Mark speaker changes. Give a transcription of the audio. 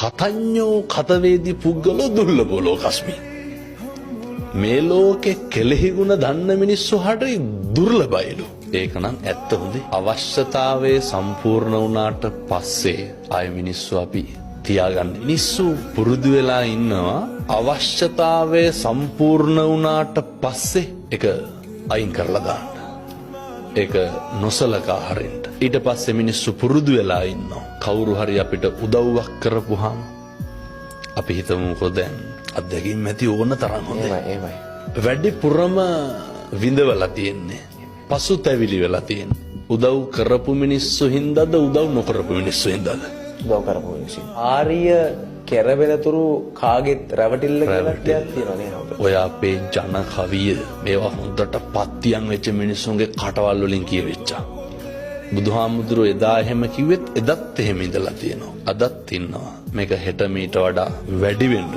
Speaker 1: කතඤ්ඤෝ කතවේදී පුද්ගලෝ දුර්ලභෝ ලෝකස්මි. මේ ලෝකේ කෙලෙහි ගුණ දන්න මිනිස්සු හරි දුර්ලභයිලු. ඒක නම් ඇත්ත හොඳේ. අවශ්‍යතාවයේ සම්පූර්ණ වුණාට පස්සේ ආය මිනිස්සු අපි තියාගන්න. මිනිස්සු පුරුදු වෙලා ඉන්නවා අවශ්‍යතාවයේ සම්පූර්ණ වුණාට පස්සේ ඒක අයින් කරලා දාන්න. ඒක නොසලකා හරින්න. ඊට පස්සේ මිනිස්සු පුරුදු වෙලා ඉන්නවා. කවුරු හරි අපිට උදව්වක් කරපුවාම අපි හිතමුකෝ දැන් අත්දැකීම් ඇති ඕන තරම් හොඳයි.
Speaker 2: ඒමයි.
Speaker 1: වැඩිපුරම විඳවලා තියෙන්නේ. පසුතැවිලි වෙලා තියෙන්නේ. උදව් කරපු මිනිස්සු හින්දාද උදව් නොකරපු මිනිස්සු හින්දාද?
Speaker 2: උදව් කරපු මිනිස්සු. ආර්ය කෙරවෙනතුරු කාගෙත් රැවටිල්ල කියලා තියෙනවා නේද?
Speaker 1: ඔය අපේ ජන කවිය මේවා හොඳට පත්තියන් වෙච්ච මිනිස්සුන්ගේ කටවල් වලින් කියවෙච්චා. බුදුහාමුදුරුවෝ එදා එහෙම කිව්වෙත් එදත් එහෙම ඉඳලා තියෙනවා. අදත් ඉන්නවා. මේක හෙට මීට වඩා වැඩි වෙන්න.